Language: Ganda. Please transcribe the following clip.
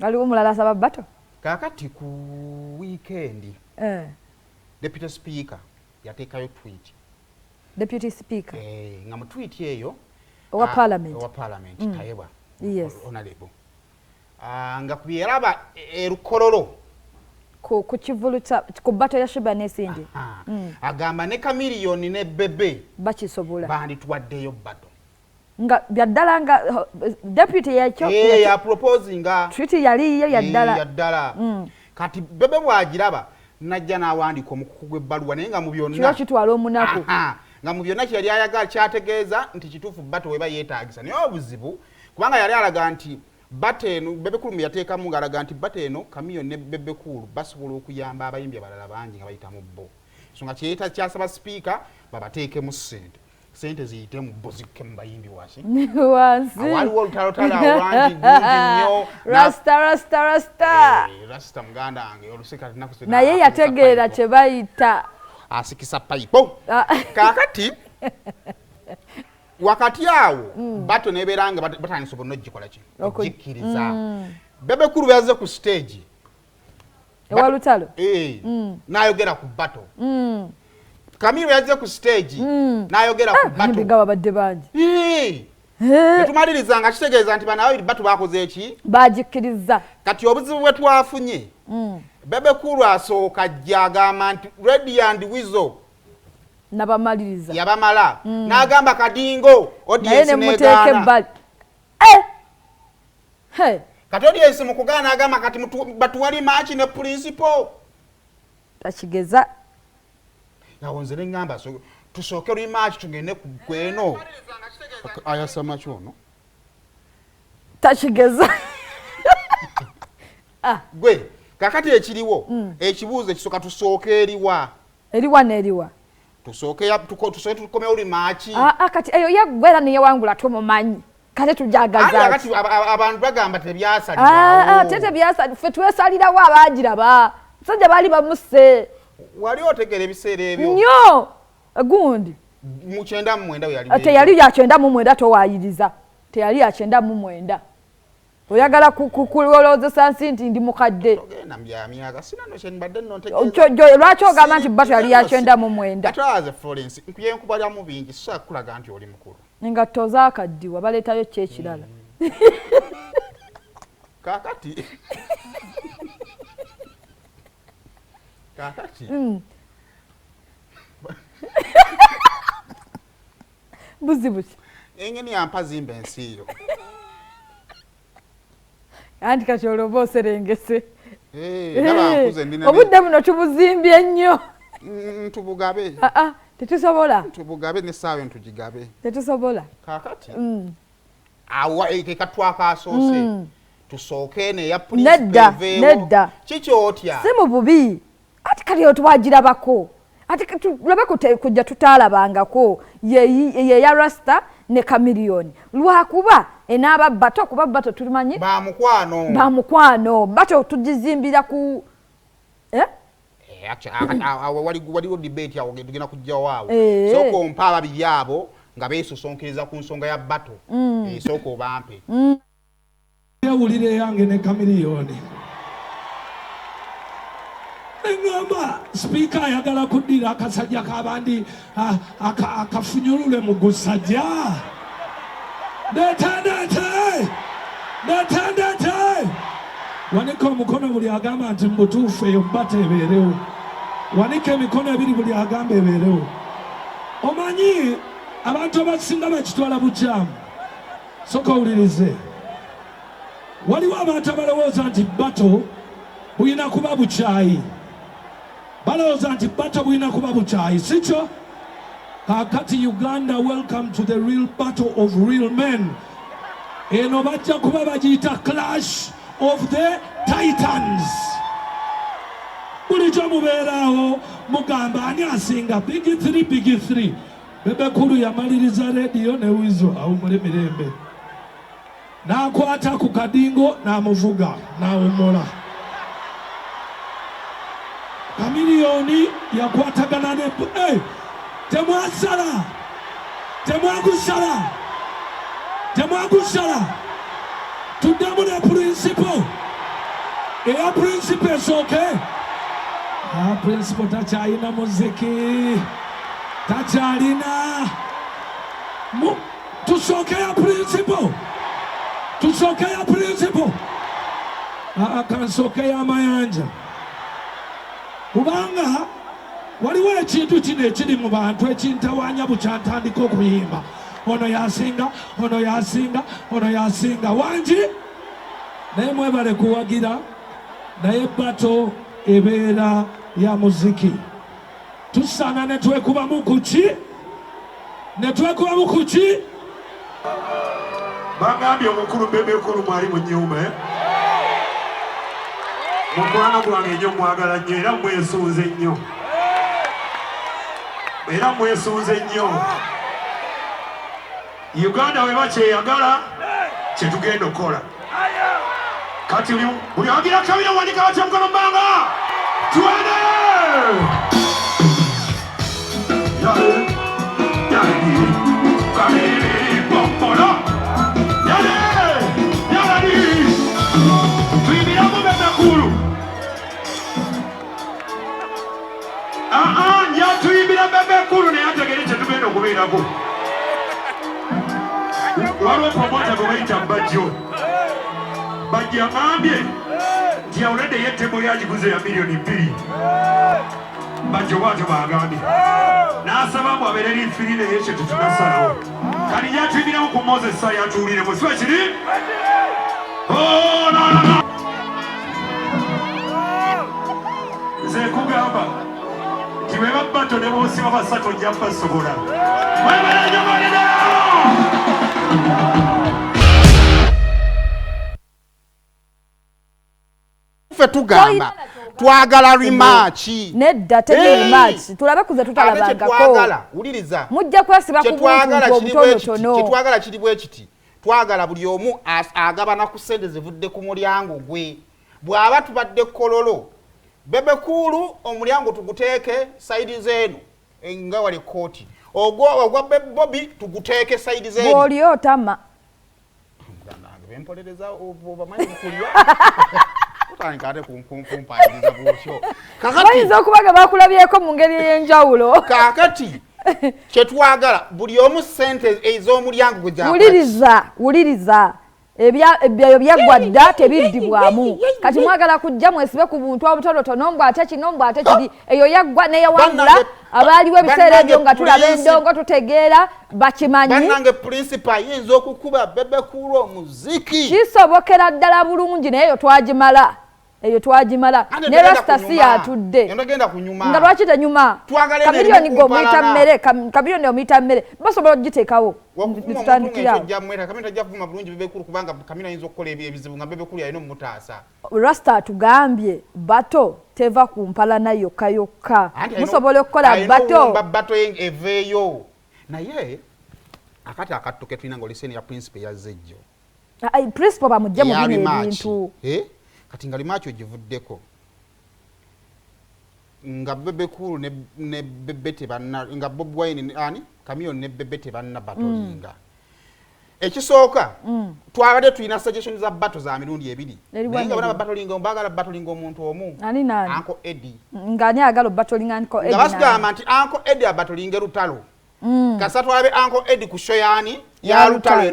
waliwo mulala asaba bato kakati ku weekend deputy speaker yateekayo tweet. Deputy speaker nga mu tweet eyo owa parliament Tayebwa honorable nga kubyeraba erukololo ku kivulu ku bato ya Shiba Nesindi agamba ne Chameleon ne Bebe bakisobola bandituwaddeyo bato nga byaddala nga deputy yakyo ya proposinga tweet yali yaddala kati Bebe bwagiraba najja n'awandika omukuku gw'ebbaluwa naye nga mu byonna kyo kitwala omunaku nga mu byonna kyali ayagala kyategeeza nti kituufu bato weba yeetaagisa naye obuzibu kubanga yali alaga nti bateno Bebe Kulu yateekamu ng'alaga nti bateno Chameleon ne Bebe Kulu basobola okuyamba abayimbi abalala bangi nga bayitamu bo so nga kyasaba sipiika babateekemu sente ziyite mu bo zikke mu bayimbi wansi waliwo olutalotala olwangi gungi nnyo rasta muganda wange oluseka naye yategeera kye bayita asikisa payipo kakati wakati awo bato neberanga batandise obunojjikola ki ojikkiriza Bebe Kulu yaze ku stage ewalutalo n'ayogera ku bato Chameleon yaze ku stage n'ayogera ku bato nga babadde bangi netumaliriza nga kitegeeza nti bano ababiri bato bakoze eki bajikkiriza kati obuzibu bwe twafunye Bebe Kulu asooka ajja agamba nti Ready and Weasel nabamaliriza yabamala n'agamba kadingo audience negaana kati audience mu kugaana agamba kati batuwali maachi ne principal takigeza yawonze ne ngamba tusooke lwi maachi tugende ku gweno ayasama kyono takigeza gwe kakati ekiriwo ekibuuzo ekisooka tusooke eriwa n'eriwa tusooke tukomeo uli maachi kati eyo yaggwera niye wangula tumumanyi kati tujagaza kati abantu bagamba tebyasalibwa tete byasalibwa ffe twesalirawo abagiraba musajja baali bamuse wali otegera ebiseera ebyo nnyo gundi mu 99 yali teyali ya 99 towayiriza teyali ya 99 oyagala kukulowooza nsi nti ndi mukadde ogenda myamyaga sina no mbadde nno ntegeeza lwaki ogamba nti bato yali ya 99 atwaze Florence nkuye nkubalya mu bingi so kulaga nti oli mukulu engatto zaakaddiwa baleetayo kye ekirala kakati buzibuki engeni yampa zimba ensi yo anti kati olwoba oserengese obudde buno tubuzimbye nnyo ntubugabe tetusobola tubugabe n'essaawa entugigabe tetusobola kakati awa ekatwakasoose tusooke neya puliisi nedda kikyotya si mu bubi ati kali otwagirabako ati tulabeko kujja tutaalabangako ye ya Rasta ne Chameleon lwakuba enaaba bato kuba bato tulimanyi bamukwano bato tugizimbira ku waliwo debate awo tugenda kujja waawo sooka ompa ababiri abo nga beesosonkeriza ku nsonga ya bato sooka obampe yewulire yange ne Chameleon engamba speaker ayagala kuddira akasajja kabandi akafunyulule mu gusajja ndete wanika omukono buli agamba nti mubutuufu eyo bata ebeerewo wanika emikono ebiri buli agamba ebeerewo omanyi abantu abasinga bakitwala bukyamu soka owulirize waliwo abantu abalowooza nti bato bulina kuba bukyayi balowooza nti bato bulina kuba bukyayi sikyo kakati Uganda welcome to the real battle of real men eno bajja kuba bagiyita clash of the titans bulijjo mubeeraawo mugamba ani asinga big 3 Bebe Kulu yamaliriza rediyo ne wizo awumule mirembe n'akwata ku kadingo n'amuvuga n'awumola Chameleon yakwatagana ne temwagusala tuddemu ne principal eya principal esooke principal takyalina muziki takyalina tusooke ya principal tusooke ya principal kansooke y'amayanja kubanga waliwo ekintu kino ekiri mu bantu ekintawaanya bukyantandika okuyimba ono yasinga ono yasinga ono yasinga wangi naye mwebale kuwagira naye bato ebeera ya muziki tusaana netwekubamu kuki netwekubamu kuki bagambye omukulu Bebe kulu mwali mu nnyumba mukwano gwange ennyo mwagala nnyo era mwesunze nnyo era mwesunze nnyo Uganda we bakyeyagala kyetugenda okukola kati buli wagira kabira wanika batya mukono mbanga twende tuyimiramu Bebe kulu yatuyimbira Bebe kulu naye ategere kyetugenda okubeerako waliwo promota gwe bayita Bajjo Bajjo agambye nti awuledde yettemo lyagiguze ya $2 million Bajjo bwatyo bagambye n'asaba mbu abeere liifiri naye kye tetunasalawo kati gyatuyimbiramu ku Moses yatuwuliremu siba kiri nze nkugamba nti bwe babbato ne boosiba basatu ojja basobola ffe tugamba twagala rematch nedda teri rematch tulabe kuze tutalabangako wuliriza mujja kwesiba ku buntu obutonotono kyetwagala kiri bwe kiti twagala buli omu agabana ku sente zivudde ku mulyango gwe bw'aba tubadde kololo Bebe kulu omulyango tuguteeke saidi zenu nga wali kooti ogwa Bobby tuguteeke saidi zenu bw'oli otama bempolereza obamanyi kukulya utankate kumpayiriza bwotyo bayinza okubaga bakulabyeko mu ngeri y'enjawulo kakati kyetwagala buli omu sente ez'omulyango gwe gyakati wuliriza ebyo byaggwadda tebiddibwamu kati mwagala kujja mwesibe ku buntu obutonotono mbw ate kino mbw ate kiri eyo yaggwa neyawangula abaaliwo ebiseera ebyo nga tulaba endongo tutegeera bakimanyi bannange principal ayinza okukuba Bebe kulu omuziki kisobokera ddala bulungi naye eyo twagimala ne rasta si yatudde nga lwaki tenyuma Chameleon gomuyita mmere Chameleon omuyita mmere basobola okugiteekawo netutandikira tajavuma bulungi Bebe kulu kubanga Chameleon ayinza okukola ebizibu nga Bebe kulu yalina omutaasa rasta atugambye bato teva ku mpalana yokka musobola okukola bato eveeyo naye akati akattoke tulina ngaoliseni ya principal yazejjo principal bamujja mu bino ebintu kati nga limacho givuddeko nga Bebe kulu ne Bebe tebanna nga Bob Wine ani Chameleon ne Bebe tebanna batolinga ekisooka twabadde tulina suggestions za battle za mirundi ebiri naye nga bana batolinga mbagala batolinga omuntu omu Uncle Eddie ngani agalo batolinga Uncle Eddie nga basigamba nti Uncle Eddie abatolinga lutalo kasatwabe Uncle Eddie ku show yani ya lutalo